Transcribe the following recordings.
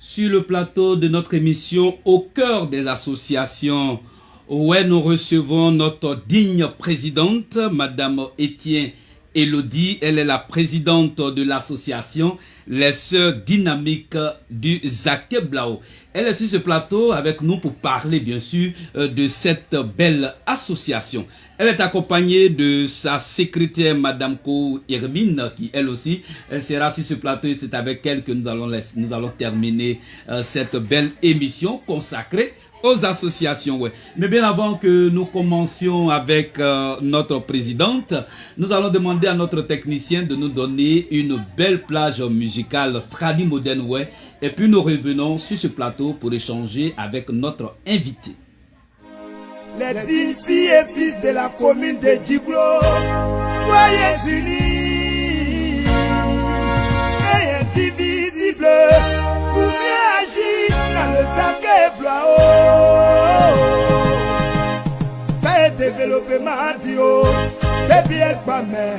sur le plateau de notre émission Au cœur des associations, où nous recevons notre digne présidente, Madame Etienne Elodie. Elle est la présidente de l'association Les Sœurs Dynamiques du Zaké Blao. Elle est sur ce plateau avec nous pour parler bien sûr de cette belle association. Elle est accompagnée de sa secrétaire Madame Ko Hermine qui elle aussi elle sera sur ce plateau et c'est avec elle que nous allons terminer cette belle émission consacrée aux associations. Ouais. Mais bien avant que nous commencions avec notre présidente, nous allons demander à notre technicien de nous donner une belle plage musicale tradie moderne. Ouais. Et puis nous revenons sur ce plateau pour échanger avec notre invité. Les dignes filles et fils de la commune de Djiglo, soyez unis et indivisibles pour mieux agir dans le Zaké Blao. Paix développement dio, DBS pas mais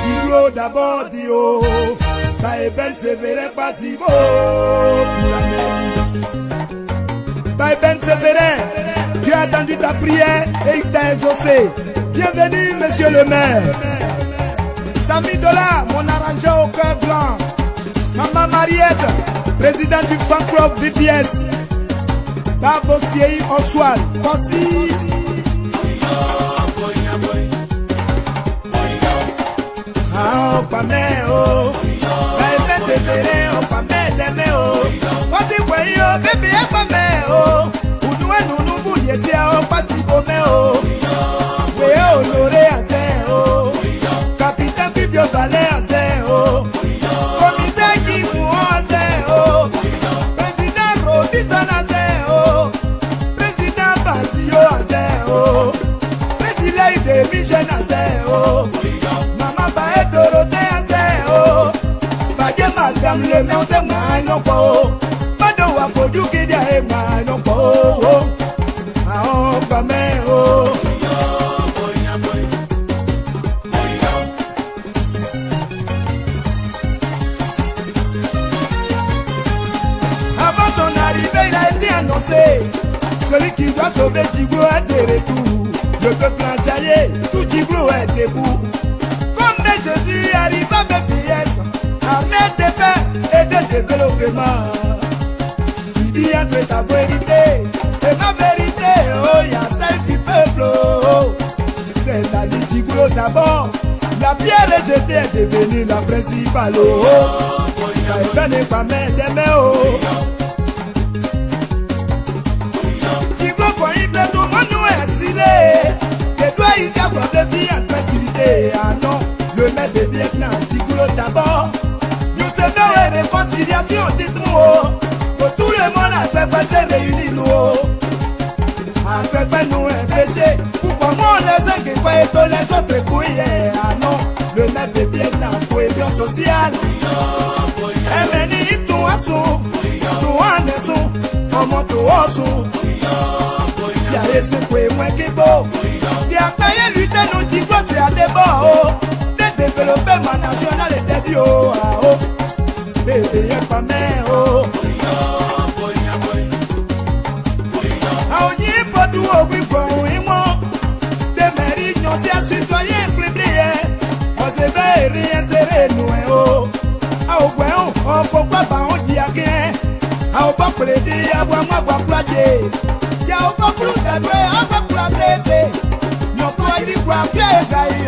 Djiglo d'abord dio, Paix ben sévère pas si beau pour la mer. Baï Ben Sévérin, Dieu a entendu ta prière et il t'a exaucé. Bienvenue, monsieur le maire. Sami Dola, mon arrangeur au cœur blanc. Maman Mariette, présidente du fan club VPS. Babo Siei Oswald, Kossi. Ah, oh, pas mais, oh. Baï Ben Sévérin, oh, pas mais, deme, oh. Koti Wayo, bébé, pas mais, oh. Oudoué, nous bouillez, si, oh, pas si beau, mais, oh. Oui, oh, l'oré, à zé, oh. Capitaine Bibio Balé, à zé, oh. Commissaire qui mou, à zé, oh. Président Robinson, à zé, oh. Président Basio, à zé, oh. Président de Michel, à zé, oh. Maman Baé Dorothée, à zé, oh. Bagé Madame le mais on sait moi, non, pas, Mado wa koju kidi a ema no po. Ah oh pame oh. Avant ton arrivée, il a été annoncé. Celui qui doit sauver Djiglo est de retour. Le peuple enjaillé, tout Djiglo est debout. Comme Jésus arrive à BPS, armée de paix et de développement. Il y a entre ta vérité et ma vérité, oh, il y a celle du peuple, oh. C'est la vie Djiglo d'abord. La pierre rejetée est devenue la principale, oh. Ça n'est pas d'aimer, oh. Djiglo, quand il plaît, tout le monde nous est assilé. Les doigts, ils y a quoi de vie en tranquillité. Ah non, le maître de Vietnam, Djiglo d'abord. Nous sommes et réconciliation, dites-moi. Tout le monde a fait passer réunis nous. A fait nous un péché. Pourquoi moi les uns qui croient et les autres couillent. Ah non, le maître est bien dans la cohésion sociale. Et meni tout à son, tout en son, comment tout en son. Il y a essaie de moins qui beau. Il y a payé lutter nous dit quoi c'est à débat. De développement national et de bio. Ah oh, bébé y'a pas mère oh. Tout au bout pour moi, des mérites, si un citoyen privilégié, on se fait rien serrer nous, oh. Ah, au point, on peut pas, on dit à rien. Ah, on peut plaider, à moi, plater. Y'a au pas plus d'adoué, à moi, plater. Yon peut y voir, bien, et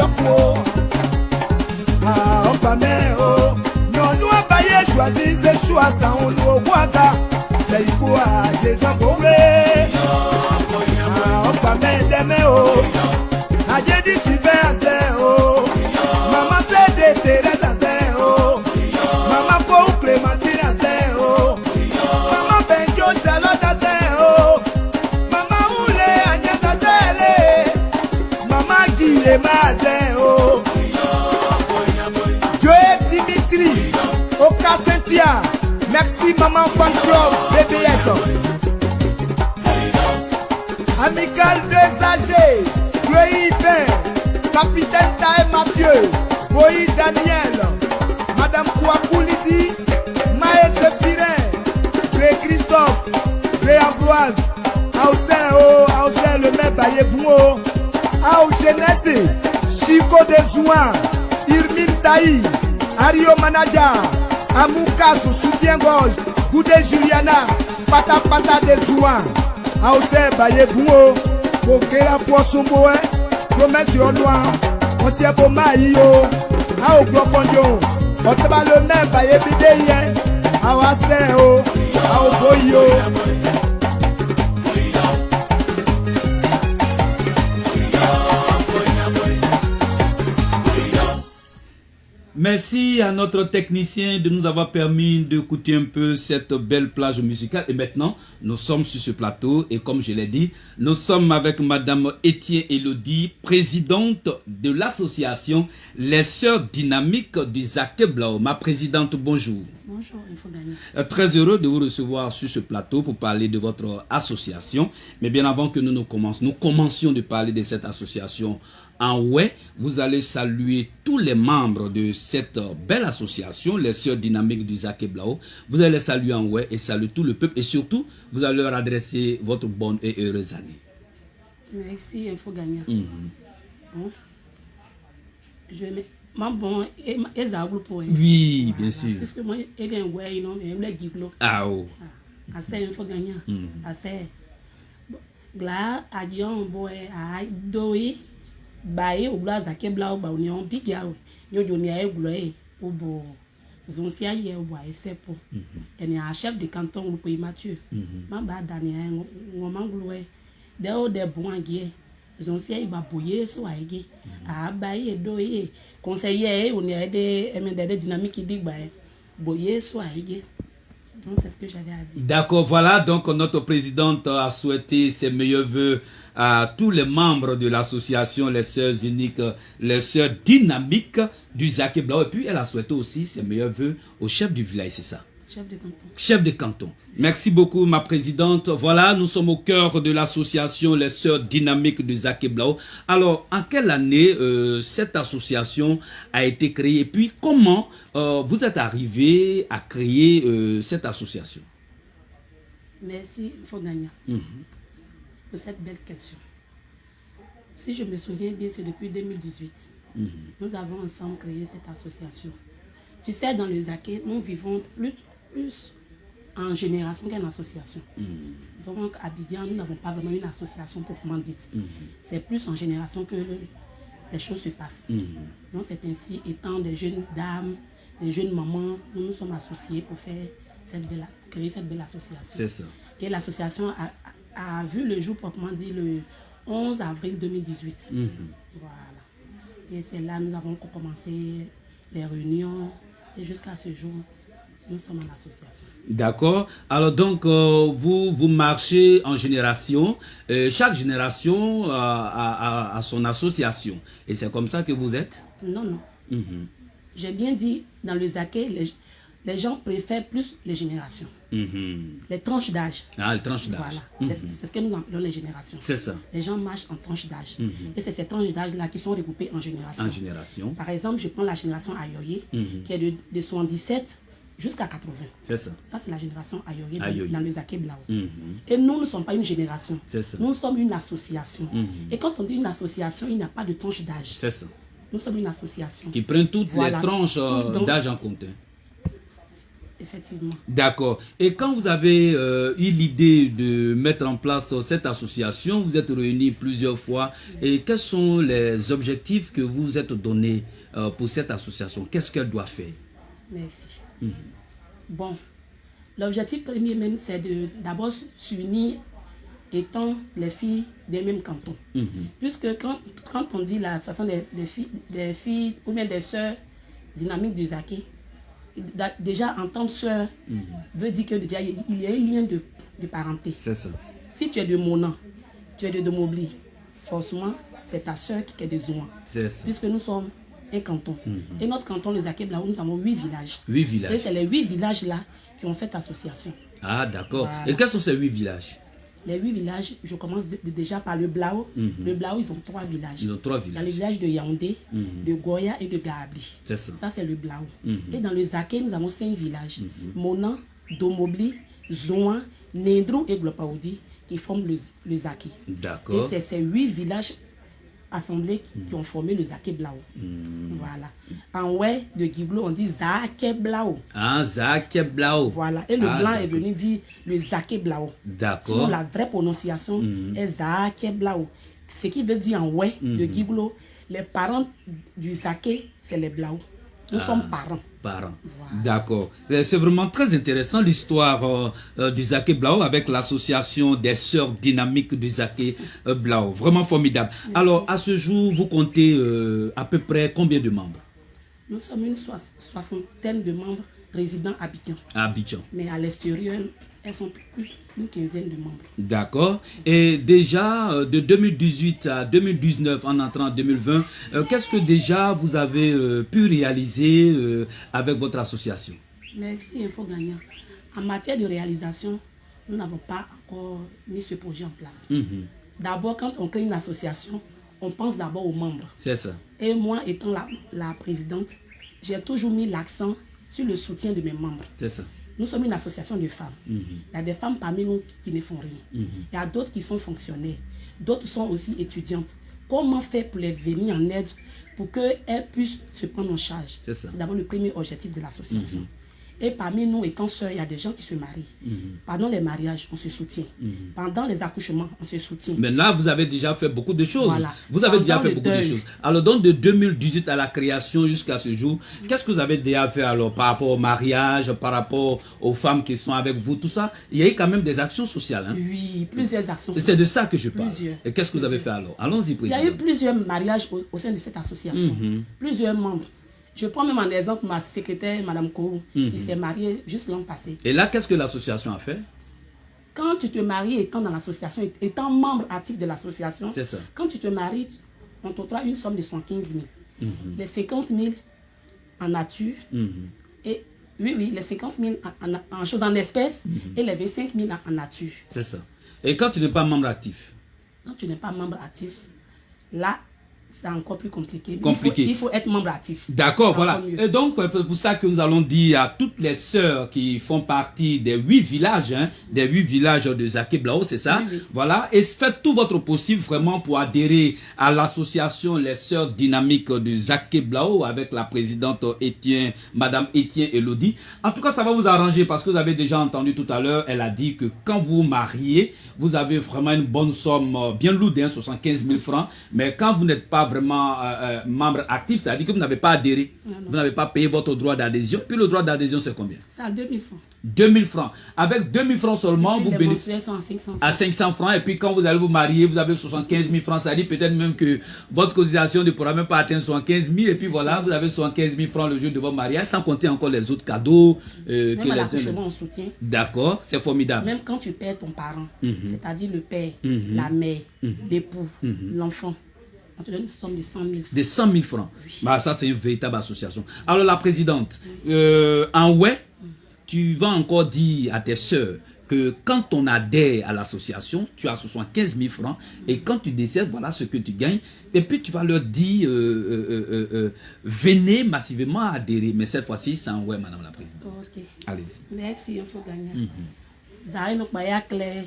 ah, on pas mais, oh. Yon nous a payé, choisi, c'est choix, ça, on nous voit, c'est quoi, des encombrés. Ah, on pas d'aimer, oh. Adje dit super, c'est, oh. Maman, c'est des Thérèse, c'est, oh. Maman, pour Clémentine, c'est, oh. Maman, Benjo, Charlotte, c'est, oh. Maman, Oulé, Agnès, c'est, maman, Guillemard, c'est, oh. Joël Dimitri, Oka Cynthia. Merci, maman, fan club, BBS. Amical des âgés, Louis Ben, capitaine Tae Mathieu, Boy Daniel, Madame Kouakou Lidi, Blessé, Chico de Zouan, Irmin Taï, Ario Manaja, Amoukasu, Soutien-Gorge, Goudé Juliana, Pata Pata de Zouan, Aose Baye Bouo, Bokera Poissomboe, Promesse au noir, Monsieur Bomaïo, Ao Glokondio, Otaba le même Baye Bideye, Awaseo, Ao Boyo. Merci à notre technicien de nous avoir permis d'écouter un peu cette belle plage musicale. Et maintenant, nous sommes sur ce plateau et comme je l'ai dit, nous sommes avec Madame Etienne Elodie, présidente de l'association Les Sœurs Dynamiques du Zaké Blao. Ma présidente, bonjour. Bonjour, il faut gagner. Très heureux de vous recevoir sur ce plateau pour parler de votre association. Mais bien avant que nous commencions de parler de cette association en ouais, vous allez saluer tous les membres de cette belle association, les Sœurs Dynamiques du Zaké Blao. Vous allez les saluer en ouais et saluer tout le peuple et surtout, vous allez leur adresser votre bonne et heureuse année. Merci, il faut gagner. Bon. Je l'ai. Bon, et ça pour oui, bien sûr. Parce que moi, il y a un ouais, non, mais il y a un ah oh. Assez, il faut gagner. Assez. Là, à Dion, boy, à Doé. Baye ou bla Zaké Blao ba on big ya yo joni ay glo ou bo zonsia ye ou ba esepo ene a chef de canton ou pays Mathieu ma ba Daniel ngoma glo de o de bongie zonsia ba boye so aige a baye do ye conseiller on est de MDD dynamique dig ba boye so aige. Donc c'est ce que j'avais à dire. D'accord, voilà, donc notre présidente a souhaité ses meilleurs vœux à tous les membres de l'association Les Sœurs Uniques, Les Sœurs Dynamiques du Zaké Blao. Et puis elle a souhaité aussi ses meilleurs vœux au chef du village, c'est ça? Chef de canton. Chef de canton. Merci beaucoup, ma présidente. Voilà, nous sommes au cœur de l'association Les Sœurs Dynamiques du Zaké Blao. Alors, en quelle année cette association a été créée? Et puis, comment vous êtes arrivé à créer cette association? Merci, il faut gagner. Pour cette belle question. Si je me souviens bien, c'est depuis 2018. Nous avons ensemble créé cette association. Tu sais, dans le Zaké, nous vivons plus en génération qu'une association. Donc, à Abidjan, nous n'avons pas vraiment une association proprement dite. C'est plus en génération que les choses se passent. Donc, c'est ainsi, étant des jeunes dames, des jeunes mamans, nous nous sommes associés pour faire créer cette belle association. C'est ça. Et l'association a vu le jour proprement dit le 11 avril 2018. Voilà. Et c'est là que nous avons commencé les réunions et jusqu'à ce jour, nous sommes en association. D'accord. Alors donc, vous marchez en génération. Chaque génération a son association. Et c'est comme ça que vous êtes? Non, non. J'ai bien dit, dans le Zaké, les gens préfèrent plus les générations. Les tranches d'âge. Ah, les tranches d'âge. Voilà. C'est ce que nous appelons les générations. C'est ça. Les gens marchent en tranches d'âge. Et c'est ces tranches d'âge-là qui sont regroupées en générations. En génération. Par exemple, je prends la génération Ayoye, qui est de 77 jusqu'à 80. C'est ça. Ça, c'est la génération Ayoye dans le Zaké Blao. Et nous ne sommes pas une génération. C'est ça. Nous sommes une association. Et quand on dit une association, il n'y a pas de tranche d'âge. C'est ça. Nous sommes une association. Qui prend toutes les tranches d'âge en compte. Effectivement. D'accord. Et quand vous avez eu l'idée de mettre en place cette association, vous êtes réunis plusieurs fois. Et quels sont les objectifs que vous vous êtes donnés pour cette association? Qu'est-ce qu'elle doit faire? Merci. Bon, l'objectif premier même, c'est d'abord s'unir étant les filles des mêmes cantons. Puisque quand on dit l'association des filles ou bien des sœurs dynamiques du Zaké, déjà entendre sœur veut dire que déjà il y a un lien de parenté. C'est ça. Si tu es de Mona, tu es de Mobli, forcément c'est ta sœur qui est de Zouan. C'est ça. Puisque nous sommes un canton. Et notre canton, le Zaké Blao, nous avons 8 villages. 8 villages. Et c'est les 8 villages-là qui ont cette association. Ah, d'accord. Voilà. Et quels sont ces 8 villages? Les 8 villages, je commence déjà par le Blao. Le Blao, ils ont 3 villages. Ils ont 3 Il y a villages. le village de Yaoundé, de Goya et de Gaabli. C'est ça. Ça, c'est le Blao. Et dans le Zaké, nous avons 5 villages. Mona, Domobli, Zouan, Nendrou et Glopaoudi qui forment le Zaké. D'accord. Et c'est ces 8 villages assemblées qui ont formé le Zaké Blao. Voilà. En ouais de Guiglo, on dit Zaké Blao. Ah, Zaké Blao. Voilà. Et le blanc est venu dire le Zaké Blao. D'accord. Sinon, la vraie prononciation est Zaké Blao. Ce qui veut dire en ouais de Guiglo, les parents du Zaké, c'est les Blao. Nous sommes parents. Parents. Voilà. D'accord. C'est vraiment très intéressant l'histoire du Zaké Blao avec l'association des sœurs dynamiques du Zaké Blao. Vraiment formidable. Merci. Alors, à ce jour, vous comptez à peu près combien de membres? Nous sommes une soixantaine de membres résidents à Abidjan. À Abidjan. Mais à l'extérieur, elles sont plus d'une quinzaine de membres. D'accord. Et déjà, de 2018 à 2019, en entrant en 2020, qu'est-ce que déjà vous avez pu réaliser avec votre association? Merci Info Gagnant. En matière de réalisation, nous n'avons pas encore mis ce projet en place. D'abord, quand on crée une association, on pense d'abord aux membres. C'est ça. Et moi, étant la présidente, j'ai toujours mis l'accent sur le soutien de mes membres. C'est ça. Nous sommes une association de femmes. Il y a des femmes parmi nous qui ne font rien. Il y a d'autres qui sont fonctionnaires. D'autres sont aussi étudiantes. Comment faire pour les venir en aide pour qu'elles puissent se prendre en charge? C'est d'abord le premier objectif de l'association. Et parmi nous, étant sœurs, il y a des gens qui se marient. Pendant les mariages, on se soutient. Pendant les accouchements, on se soutient. Mais là, vous avez déjà fait beaucoup de choses. Voilà. Vous avez déjà fait beaucoup de choses. Alors, donc, de 2018 à la création jusqu'à ce jour, qu'est-ce que vous avez déjà fait alors par rapport au mariage, par rapport aux femmes qui sont avec vous, tout ça? Il y a eu quand même des actions sociales. Hein? Oui, plusieurs actions sociales. C'est de ça que je parle. Plusieurs. Et qu'est-ce que vous avez fait alors? Allons-y, président. Il y a eu plusieurs mariages au sein de cette association. Plusieurs membres. Je prends même en exemple ma secrétaire, Mme Kourou, qui s'est mariée juste l'an passé. Et là, qu'est-ce que l'association a fait? Quand tu te maries étant dans l'association, étant membre actif de l'association, quand tu te maries, on t'octroie une somme de 115 000. Les 50 000 en nature, et oui, les 50 000 en choses en espèces, et les 25 000 en nature. C'est ça. Et quand tu n'es pas membre actif? Quand tu n'es pas membre actif, là, c'est encore plus compliqué. Il faut être membre actif. D'accord, voilà. Et donc, c'est pour ça que nous allons dire à toutes les sœurs qui font partie des 8 villages, hein, des 8 villages de Zaké Blao, c'est ça? Oui. Voilà. Et faites tout votre possible vraiment pour adhérer à l'association Les Sœurs Dynamiques de Zaké Blao avec la présidente Madame Etienne Elodie. En tout cas, ça va vous arranger parce que vous avez déjà entendu tout à l'heure, elle a dit que quand vous mariez, vous avez vraiment une bonne somme bien lourde, hein, 75 000 francs. Mais quand vous n'êtes pas vraiment membre actif, c'est-à-dire que vous n'avez pas adhéré, vous n'avez pas payé votre droit d'adhésion. Puis le droit d'adhésion, c'est combien? C'est à 2 000 francs. 2 000 francs. Avec 2 000 francs seulement, vous bénéficiez sont à 500 francs. à 500 francs. Et puis quand vous allez vous marier, vous avez 75 000 francs. C'est-à-dire peut-être même que votre cotisation ne pourra même pas atteindre 75 000. Et puis voilà, vous avez 75 000 francs le jour de votre mariage, sans compter encore les autres cadeaux. Même à l'accouchement, on soutient. D'accord, c'est formidable. Même quand tu perds ton parent, c'est-à-dire le père, la mère, l'époux, l'enfant, on te donne une somme de 100 000 francs. De 100 000 francs. Oui. Bah, ça, c'est une véritable association. Alors, la présidente, en ouais, tu vas encore dire à tes sœurs que quand on adhère à l'association, tu as 75 000 francs et quand tu décèdes, voilà ce que tu gagnes. Et puis, tu vas leur dire, venez massivement adhérer. Mais cette fois-ci, c'est en ouais, madame la présidente. Ok. Allez-y. Merci, il faut gagner. Zahir no paya clair,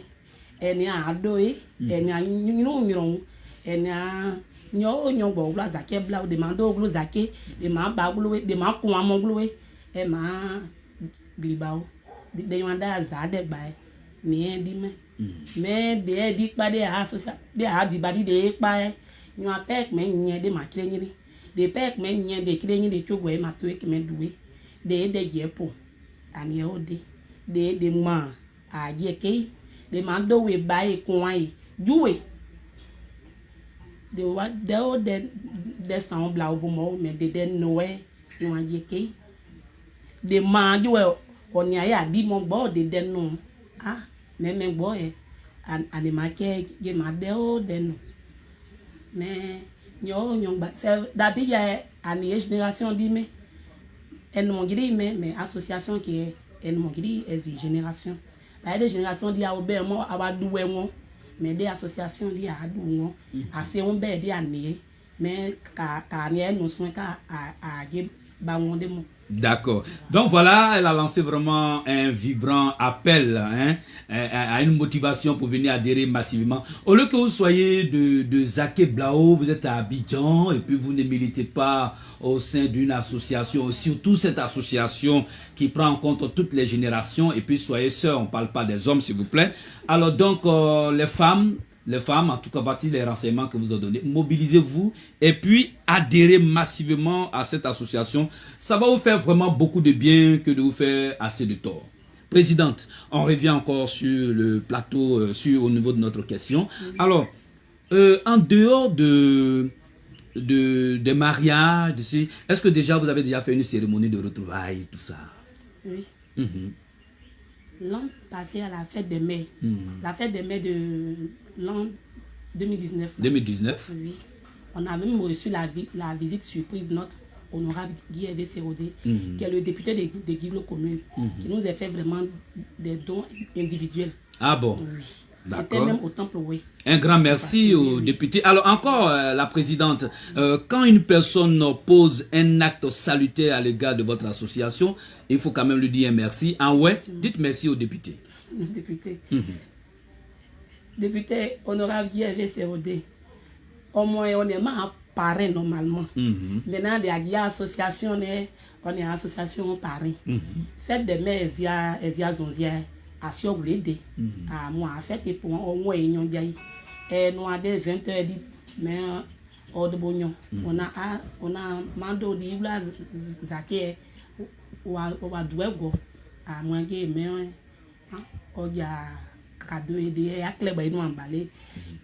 eni a adoe, eni a nyiro eni a nyo bo glo Zaké Blao de mando glo Zaké, de ma ba glo de ma ko amon glo e ma glibao. De yanda zade bai ni e di me de di pa de association de a di badi de pa e nyo apek me nyen de ma kire nyini de pek me nyen de kire nyini de chogwe ma to e ke me duwe de yepo ani e ode de ma a je ke de ma do we bai ko wan juwe de wa de san bla obo mo me de noe no a je ke de ma juwe oni aya di mo gbo de no ah me gbo e ani ma ke ge ma de no mais nyo ba se da bi ya ani génération di me en mon gidi mais association qui est en mon gidi est génération ba des génération di a obe mo awaduwe won mais des associations di a du won ase won be di ani mais ka ni enu sun ka a ge ba won de mo D'accord. Donc voilà, elle a lancé vraiment un vibrant appel à une motivation pour venir adhérer massivement. Au lieu que vous soyez de Zaké Blao, vous êtes à Abidjan et puis vous ne militez pas au sein d'une association, surtout cette association qui prend en compte toutes les générations, et puis soyez sœurs, on ne parle pas des hommes s'il vous plaît. Alors donc les femmes, en tout cas, à partir des renseignements que vous avez donnés, mobilisez-vous et puis adhérez massivement à cette association. Ça va vous faire vraiment beaucoup de bien que de vous faire assez de tort. Présidente, on revient encore sur le plateau, au niveau de notre question. Alors, en dehors des mariages, est-ce que déjà vous avez déjà fait une cérémonie de retrouvailles, tout ça? Oui. L'an passé à la fête des mères, la fête des mères de l'an 2019. 2019? Oui. On a même reçu la visite surprise de notre honorable Guy Hervé Sérodé, qui est le député de Guiglo Commune, qui nous a fait vraiment des dons individuels. Ah bon? Oui. C'était même au temple, oui. Un grand merci aux députés. Alors encore, la présidente, quand une personne pose un acte salutaire à l'égard de votre association, il faut quand même lui dire un merci. Ah ouais, dites merci aux députés. Le député. Député honorable Guy Hervé Sérodé. Au moins, on est mal parrain normalement. Maintenant, il y a association, on est association parrain. Faites des mères, Ezia Zonzia. À ce que à moi en fait pour au moins union d'ailleurs et nous à des 20h dit mais au de bonjon on a mando di bla zaké ou à douego à moins que mais o ya cadeau et à clé ba nous emballer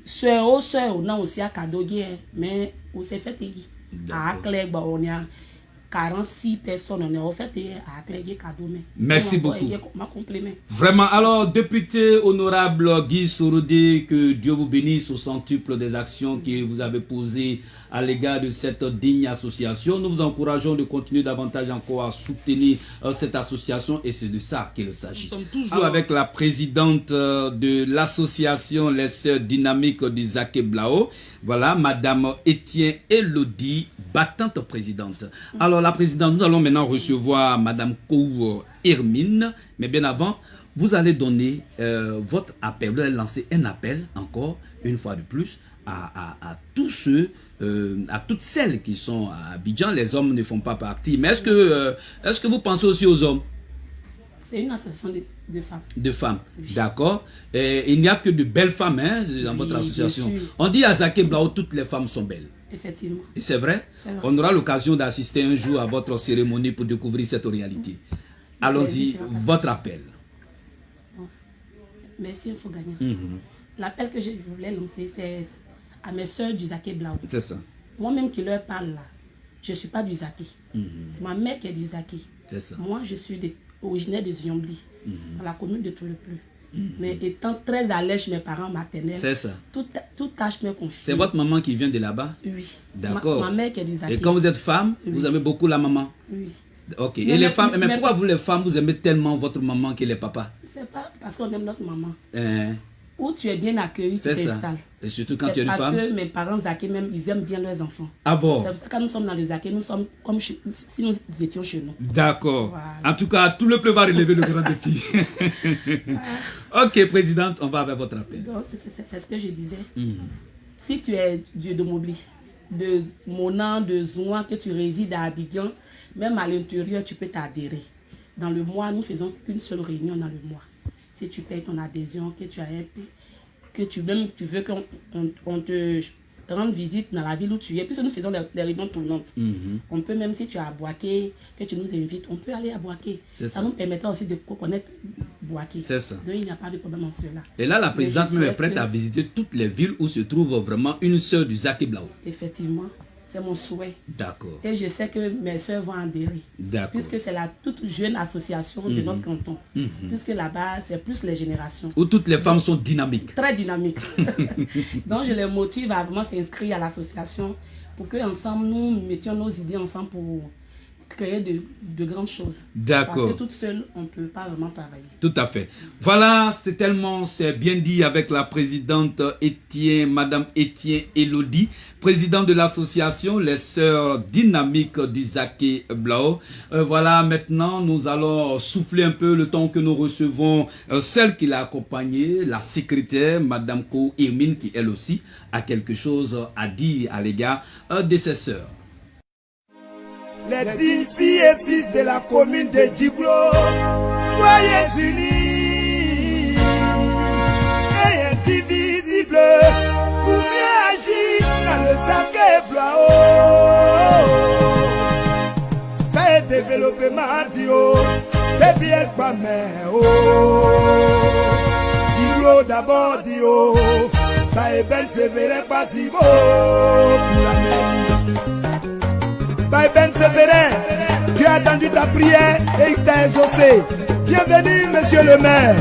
soit on a aussi à cadeau mais où c'est fait à clé ba on a 46 personnes, on est offert à clé cadeau. Merci beaucoup. Vraiment, alors, député honorable Guy Sérodé, que Dieu vous bénisse au centuple des actions que vous avez posées à l'égard de cette digne association. Nous vous encourageons de continuer davantage encore à soutenir cette association et c'est de ça qu'il s'agit. Nous sommes toujours avec la présidente de l'association Les Sœurs Dynamiques du Zaké Blao. Voilà, Madame Etienne Elodie, battante présidente. Alors, la présidente, nous allons maintenant recevoir Madame Kou Hermine, mais bien avant, vous allez donner votre appel, vous allez lancer un appel encore, une fois de plus, à tous ceux, à toutes celles qui sont à Abidjan. Les hommes ne font pas partie, mais est-ce que vous pensez aussi aux hommes? C'est une association de femmes. De femmes, oui. D'accord. Il n'y a que de belles femmes dans votre association. On dit à Zaké Blao, toutes les femmes sont belles. Effectivement. Et c'est vrai? On aura l'occasion d'assister un jour à votre cérémonie pour découvrir cette réalité. Allons-y, votre appel. Merci, il faut gagner. L'appel que je voulais lancer, c'est à mes soeurs du Zaké Blao. C'est ça. Moi-même qui leur parle là, je ne suis pas du Zaké. C'est ma mère qui est du Zaké. C'est ça. Moi, je suis originaire de Ziambli, dans la commune de Touleplu. Mais étant très à l'aise chez mes parents maternels, c'est ça. Tout tâche me confie. C'est votre maman qui vient de là-bas? Oui. D'accord. Ma mère qui est du Zaké. Et quand vous êtes femme, vous aimez beaucoup la maman? Oui. Ok. Et les femmes, mais pourquoi vous les femmes, vous aimez tellement votre maman que les papas? C'est pas parce qu'on aime notre maman. Hein? Où tu es bien accueilli, tu t'installes. Et surtout quand tu es une femme. Parce que mes parents Zaké même, ils aiment bien leurs enfants. Ah bon? C'est pour ça que quand nous sommes dans le Zaké, nous sommes comme si nous étions chez nous. D'accord. Voilà. En tout cas, tout le peuple va relever le grand défi. Ok, présidente, on va avec votre appel. C'est ce que je disais. Si tu es Dieu de Mobli, de Monan, de Zouan, que tu résides à Abidjan, même à l'intérieur, tu peux t'adhérer. Dans le mois, nous faisons qu'une seule réunion dans le mois. Si tu payes ton adhésion, que tu as un peu, que tu veux qu'on te rende visite dans la ville où tu es, puisque nous faisons des réunions tournantes. On peut, même si tu es à Boaké, que tu nous invites, on peut aller à Boaké. Ça nous permettra aussi de connaître Boaké. C'est ça. Donc il n'y a pas de problème en cela. Et là, la présidente même est prête à visiter toutes les villes où se trouve vraiment une sœur du Zaké Blao. Effectivement. C'est mon souhait. D'accord. Et je sais que mes soeurs vont adhérer. D'accord. Puisque c'est la toute jeune association de notre canton. Puisque là-bas, c'est plus les générations. Où toutes les femmes sont dynamiques. Très dynamiques. Donc, je les motive à vraiment s'inscrire à l'association pour qu'ensemble, nous mettions nos idées ensemble pour créer de grandes choses. D'accord. Parce que toute seule, on ne peut pas vraiment travailler. Tout à fait. Voilà, c'est bien dit avec la présidente Madame Etienne Elodie, présidente de l'association Les Sœurs Dynamiques du Zaké Blao. Voilà, maintenant, nous allons souffler un peu le temps que nous recevons celle qui l'a accompagnée, la secrétaire, Madame Ko Hermine, qui elle aussi a quelque chose à dire à l'égard de ses sœurs. Les 10 filles et fils de la commune de Djiglo, soyez unis et indivisibles pour mieux agir dans le Zaké Blao. Paix développement dio, BBS pas mais oh. Djiglo d'abord dio, Paix Ben Sévérin pas si beau pour la mairie. Ben Sévérin, tu as attendu ta prière et il t'a exaucé. Bienvenue, monsieur le maire.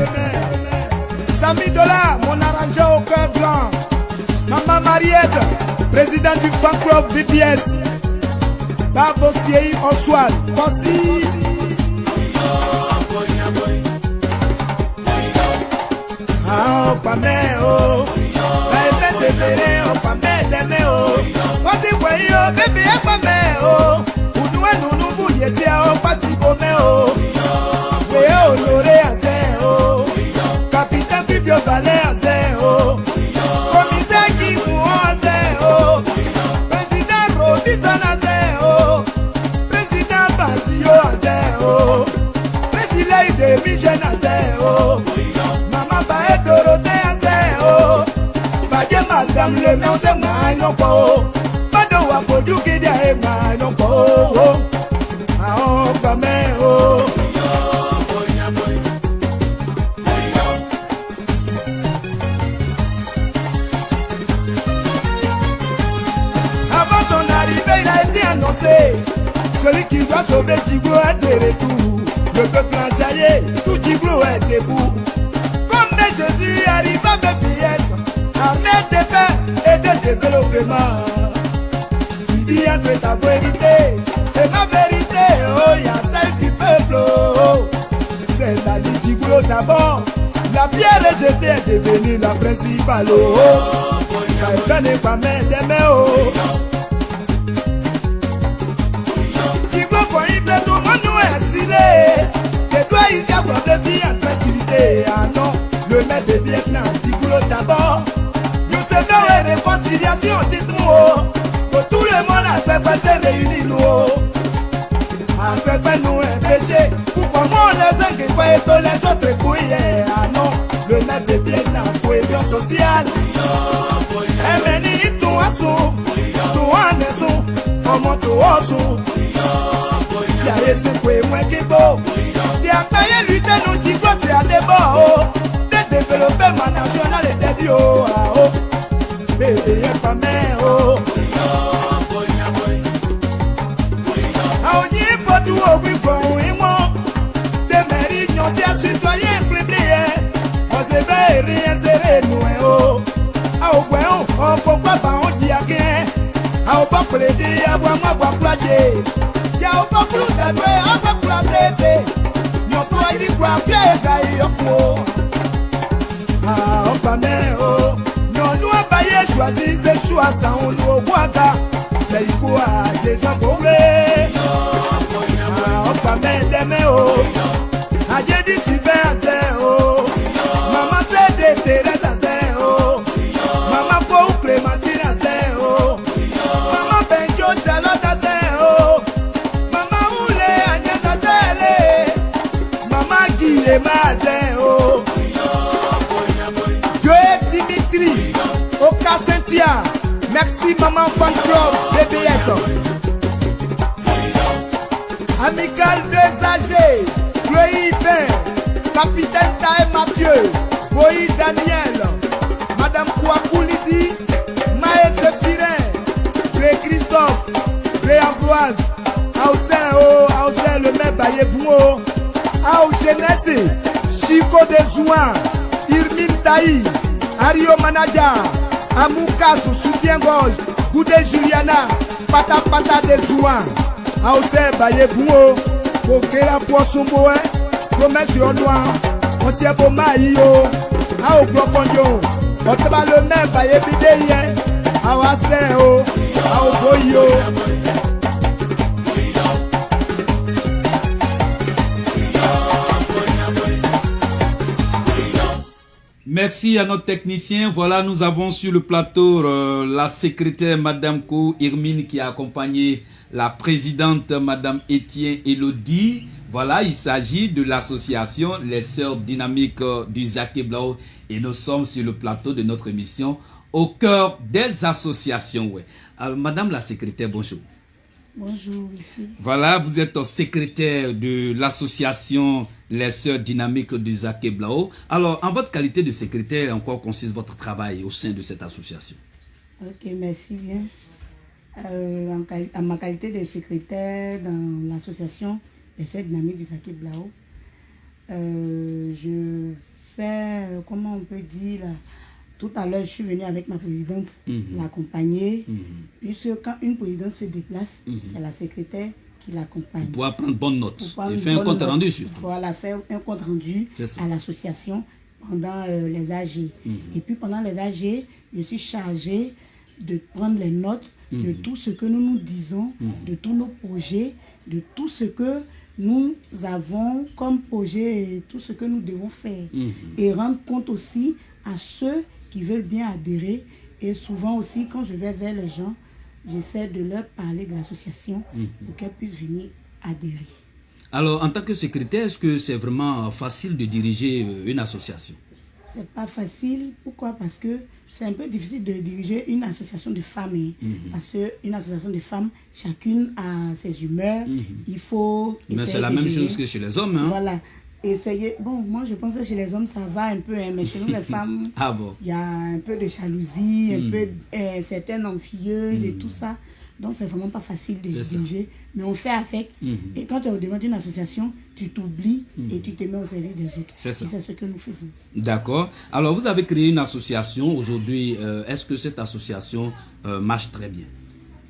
Sami Dola, mon arrangeur au cœur blanc. Maman Mariette, président du fan club BPS. Babo Siei Oswald, Kossi. Ah, oh, pas mais oh. Ben Sévérin, oh, pas mais d'aimer oh. Baby, I'm a oh, who do I know no good? Yes, yeah, pass it for me, oh, we all know they are there, oh, Captain, keep your ballet, there, oh, Commissaire, keep on there, oh, President Robinson, there, oh, President Basio, there, oh, President de Mission, there, oh, Mama Bae Dorothée, there, oh, Badie Madame Le Mans, c'est moi, non, oh. You get there, man, don't go. Ah, oh, man, oh. Avant son arrivée, il a été annoncé. Celui qui doit sauver Djiglo est de retour. Le peuple entier, tout Djiglo est debout. Comme Jésus arrive à BPS, avec des paix et de développement. Entre ta vérité et ma vérité, oh, y a celle du peuple, oh. C'est la vie Djiglo d'abord. La pierre rejetée est devenue la principale, oh. Ça n'est pas même d'aimer, oh. Djiglo, quand il plaît, tout le monde nous est assilé. Que toi, ici, à prendre de vie en tranquillité. Ah non, le maître de Vietnam, Djiglo d'abord. Nous sommes dans la réconciliation, dites-moi. Tout le monde a fait passer réunis nous. A fait pas nous un péché. Pourquoi moi les uns qui voient que les autres couillent? Ah non, le maître de bien dans la cohésion sociale. Eh mais ni tout à son, tout à maison, comment tout à son. Y'a essaie de moi qui beau. Y'a payé lutter nous dit quoi c'est à débat. De développer ma nationale et des dios. Ah oh, bébé y'a pas mère oh. Tout au plus bon et moi des mérites non c'est citoyen privilégié on se fait rien serrer nous oh ah au point on pourquoi pas on dit à rien ah au pas plaider à moi moi plager ya au pas plus d'adoué à pas plater non toi il dit quoi bien gaillot ah on pas mais oh non nous a payé choisir ses choix sans nous au bois c'est quoi des embourrés pas même d'aimer oh. Adieu dit super oh. Maman c'est de Thérèse oh. Maman pour Clémentine oh. Maman Benjo Charlotte oh. Maman Oulé Agnès Maman Guillemard oh. Joël Dimitri Oka Cynthia. Merci maman fan club BBS. Amical des âgés, Louis Ben, Capitaine Taï Mathieu, Boï Daniel, Madame Kouakoulidi, Maë Zéphirin, Gré Christophe, Gré Ambroise, Aoussé le maire Bayebouo, Aou Jeunesse, Chico Desouan, Irmine Taï, Ario Manaja, Amoukas, Soutien-Gorge, Goudé Juliana, Pata Pata Desouan. Aose baye bungo, kokela poisumbo promesse au noir, on s'y est beau maïo, ao blocondio, on te va le nez baye bideye, awase o, ao boyo. Merci à notre technicien. Voilà, nous avons sur le plateau la secrétaire Madame Kou Irmine qui a accompagné la présidente Madame Etienne Elodie. Voilà, il s'agit de l'association Les Sœurs Dynamiques du Zaké Blao et nous sommes sur le plateau de notre émission au cœur des associations. Ouais. Alors, Madame la secrétaire, bonjour. Bonjour, monsieur. Voilà, vous êtes secrétaire de l'association Les Sœurs Dynamiques du Zaké Blao. Alors, en votre qualité de secrétaire, en quoi consiste votre travail au sein de cette association? Ok, merci bien. En ma qualité de secrétaire dans l'association Les Sœurs Dynamiques du Zaké Blao, je fais, comment on peut dire, tout à l'heure, je suis venue avec ma présidente l'accompagner. Puisque quand une présidente se déplace, c'est la secrétaire qui l'accompagne. Pour prendre bonne note et faire un compte rendu surtout. Voilà, faire un compte rendu à l'association pendant les AG. Et puis pendant les AG, je suis chargée de prendre les notes de tout ce que nous nous disons, de tous nos projets, de tout ce que nous avons comme projet et tout ce que nous devons faire. Et rendre compte aussi à ceux qui veulent bien adhérer. Et souvent aussi, quand je vais vers les gens, j'essaie de leur parler de l'association pour qu'elles puissent venir adhérer. Alors, en tant que secrétaire, est-ce que c'est vraiment facile de diriger une association? C'est pas facile. Pourquoi? Parce que c'est un peu difficile de diriger une association de femmes. Parce qu'une association de femmes, chacune a ses humeurs. Il faut... Mais c'est la même chose que chez les hommes. Hein? Voilà. Essayer. Bon, moi je pense que chez les hommes ça va un peu, mais chez nous les femmes, il y a un peu de jalousie, un peu certaines envieuses et tout ça. Donc c'est vraiment pas facile de diriger, mais on fait avec. Et quand tu es au devant d'une association, tu t'oublies et tu te mets au service des autres. C'est ça. Et c'est ce que nous faisons. D'accord. Alors vous avez créé une association aujourd'hui. Est-ce que cette association marche très bien?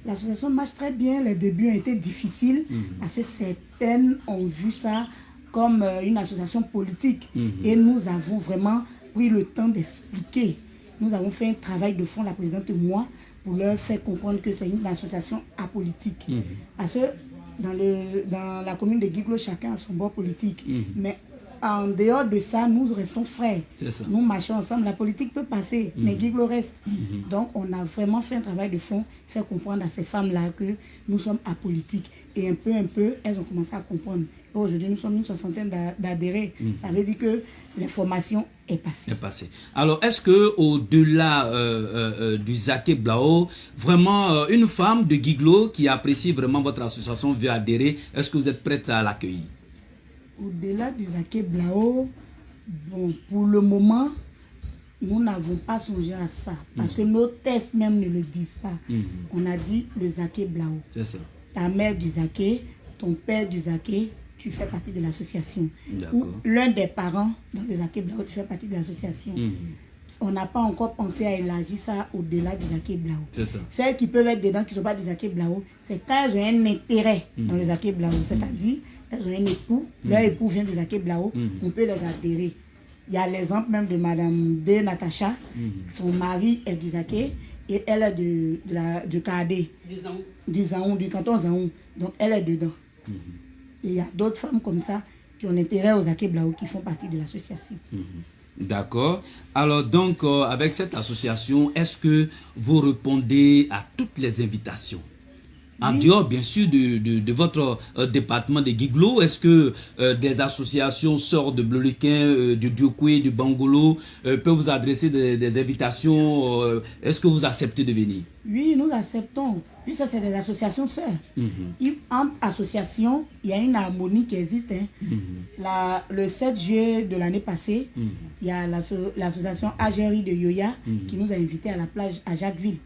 L'association marche très bien. Les débuts ont été difficiles parce que certaines ont vu ça comme une association politique. Et nous avons vraiment pris le temps d'expliquer. Nous avons fait un travail de fond, la présidente et moi, pour leur faire comprendre que c'est une association apolitique. Parce que dans la commune de Guiglo, chacun a son bord politique. Mais en dehors de ça, nous restons frères. Nous marchons ensemble. La politique peut passer, mais Guiglo reste. Donc, on a vraiment fait un travail de fond, faire comprendre à ces femmes-là que nous sommes apolitiques. Et un peu, elles ont commencé à comprendre. Aujourd'hui, nous sommes une soixantaine d'adhérés. Ça veut dire que l'information est passée. Alors, est-ce que au-delà du Zaké Blao, vraiment une femme de Guiglo qui apprécie vraiment votre association veut adhérer, est-ce que vous êtes prête à l'accueillir? Au-delà du Zaké Blao, bon, pour le moment, nous n'avons pas songé à ça. Parce que nos tests même ne le disent pas. On a dit le Zaké Blao. C'est ça. Ta mère du Zaké, ton père du Zaké, tu fais partie de l'association. Ou l'un des parents dans le Zaké Blao, tu fais partie de l'association. On n'a pas encore pensé à élargir ça au-delà du Zaké Blao. C'est ça. Celles qui peuvent être dedans, qui ne sont pas du Zaké Blao, c'est quand elles ont un intérêt dans le Zaké Blao. C'est-à-dire, elles ont un époux, leur époux vient du Zaké Blao, on peut les adhérer. Il y a l'exemple même de Madame D. Natacha, son mari est du Zaké et elle est de Kadé, du Zaoun, du canton Zaoun. Donc elle est dedans. Et il y a d'autres femmes comme ça qui ont intérêt aux Zaké Blao qui font partie de l'association. D'accord. Alors donc, avec cette association, est-ce que vous répondez à toutes les invitations? En dehors, bien sûr, de votre département de Guiglo, est-ce que des associations sœurs de Bloliquin, du Diokoué, du Bangolo, peuvent vous adresser des invitations? Est-ce que vous acceptez de venir? Oui, nous acceptons. Puis ça, c'est des associations sœurs. Entre associations, il y a une harmonie qui existe. Le 7 juillet de l'année passée, il y a l'association Agérie de Yoya qui nous a invités à la plage à Jacquesville.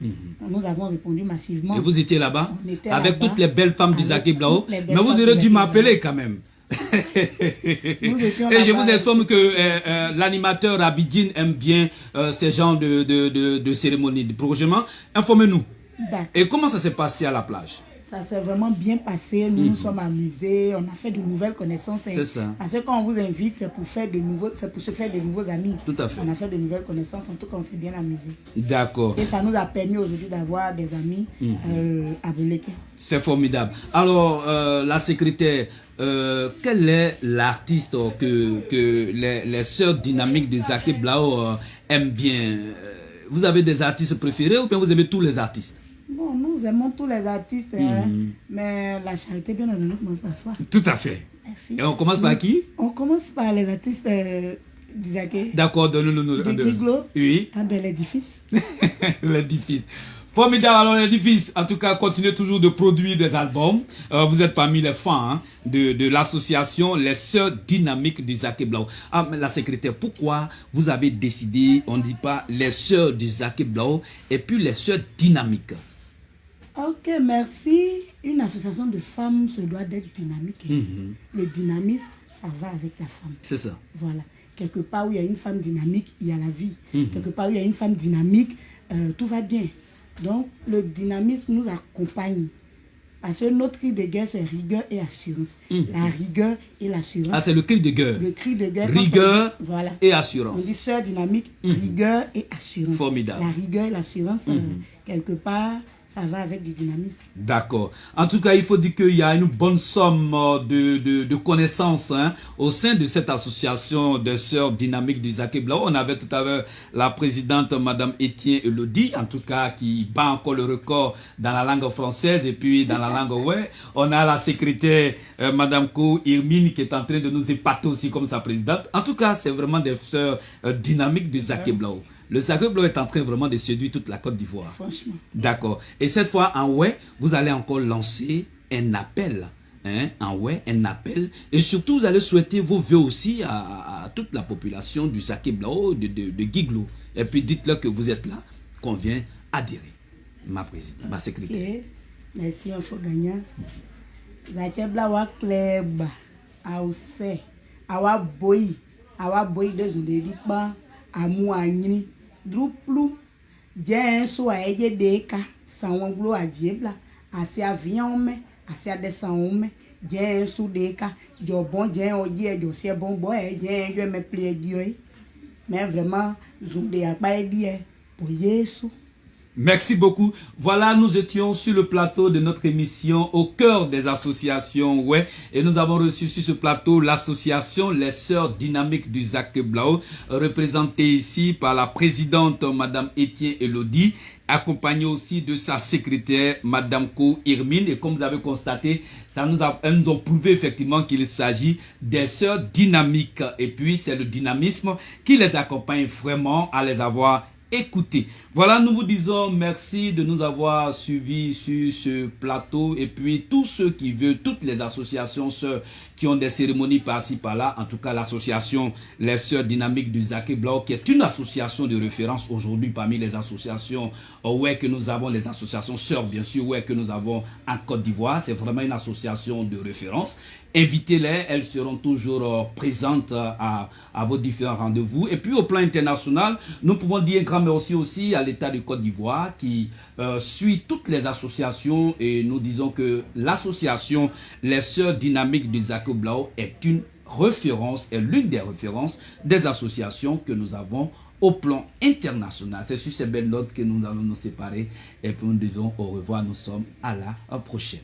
Nous avons répondu massivement. Et vous étiez là-bas? Avec toutes les belles femmes du Zaké Blao? Mais vous aurez dû m'appeler quand même. Et je vous informe que l'animateur Abidine aime bien ces genres de cérémonies, de projet. Informez-nous. Et comment ça s'est passé à la plage? Ça s'est vraiment bien passé. Nous nous sommes amusés. On a fait de nouvelles connaissances. C'est ça. Parce que quand on vous invite, c'est pour se faire de nouveaux amis. Tout à fait. On a fait de nouvelles connaissances. En tout cas, on s'est bien amusé. D'accord. Et ça nous a permis aujourd'hui d'avoir des amis à Beleke. C'est formidable. Alors, la secrétaire, quel est l'artiste que les sœurs dynamiques de Zaké Blao aiment bien? Vous avez des artistes préférés ou bien vous aimez tous les artistes? Bon, nous aimons tous les artistes, mais la charité bien ordonnée commence par soi. Tout à fait. Merci. Et on commence par qui? On commence par les artistes d'Isaké. D'accord, de Giglo. Oui. Ah ben l'édifice. L'édifice. Formidable, alors l'édifice, en tout cas, continuez toujours de produire des albums. Vous êtes parmi les fans hein, de l'association Les Sœurs Dynamiques du Zaké Blao. Ah, mais la secrétaire, pourquoi vous avez décidé, on ne dit pas les Sœurs du Zaké Blao et puis les Sœurs Dynamiques? Ok, merci. Une association de femmes se doit d'être dynamique. Le dynamisme, ça va avec la femme. C'est ça. Voilà. Quelque part où il y a une femme dynamique, il y a la vie. Quelque part où il y a une femme dynamique, tout va bien. Donc, le dynamisme nous accompagne. Parce que notre cri de guerre, c'est rigueur et assurance. La rigueur et l'assurance. Ah, c'est le cri de guerre. Le cri de guerre. Rigueur voilà. et On assurance. dit sœur dynamique, rigueur et assurance. Formidable. La rigueur et l'assurance, quelque part, ça va avec du dynamisme. D'accord. En tout cas, il faut dire qu'il y a une bonne somme de connaissances hein, au sein de cette association des sœurs dynamiques du Zaké Blao. On avait tout à l'heure la présidente, Madame Etienne Elodie, en tout cas, qui bat encore le record dans la langue française et puis dans la langue ouais. On a la secrétaire, Madame Kou Irmine, qui est en train de nous épater aussi comme sa présidente. En tout cas, c'est vraiment des sœurs dynamiques du Zaké Blao. Le Zaké Blao est en train vraiment de séduire toute la Côte d'Ivoire. Franchement. D'accord. Et cette fois, en ouais, vous allez encore lancer un appel. Hein, en ouais, un appel. Et surtout, vous allez souhaiter vos vœux aussi à toute la population du Zaké Blao, de Giglo. Et puis, dites-leur que vous êtes là, qu'on vient adhérer. Ma présidente, ma secrétaire. Okay. Merci, on faut gagner. Zaké Blao a club. Aousse. Awa boy de Zunderipa. Amu anyini. Druplu. Dien so a eje deka. Sanwanglo a diebla. Asi avion me. Asi adesan me. Dien so deka. Jo bon dien oji e jo se bon boy. Dien jo me plie dioi. Mais vraiment, Zunde a pas dit pour Yesu. Merci beaucoup. Voilà, nous étions sur le plateau de notre émission au cœur des associations. Ouais, et nous avons reçu sur ce plateau l'association Les Sœurs Dynamiques du Zaké Blao, représentée ici par la présidente Madame Etienne Elodie, accompagnée aussi de sa secrétaire Madame Kou Irmine. Et comme vous avez constaté, elles nous ont prouvé effectivement qu'il s'agit des sœurs dynamiques. Et puis c'est le dynamisme qui les accompagne vraiment à les avoir écoutez. Voilà, nous vous disons merci de nous avoir suivis sur ce plateau et puis tous ceux qui veulent, toutes les associations sœurs qui ont des cérémonies par-ci par-là, en tout cas l'association Les Sœurs Dynamiques du Zaké Blao qui est une association de référence aujourd'hui parmi les associations ouais, que nous avons, les associations sœurs bien sûr, ouais, que nous avons en Côte d'Ivoire. C'est vraiment une association de référence. Invitez-les, elles seront toujours présentes à vos différents rendez-vous. Et puis au plan international, nous pouvons dire un grand merci aussi à l'État de Côte d'Ivoire qui suit toutes les associations et nous disons que l'association Les Sœurs Dynamiques du Zaké Blao est une référence, est l'une des références des associations que nous avons au plan international. C'est sur ces belles notes que nous allons nous séparer et puis nous disons au revoir, nous sommes à la prochaine.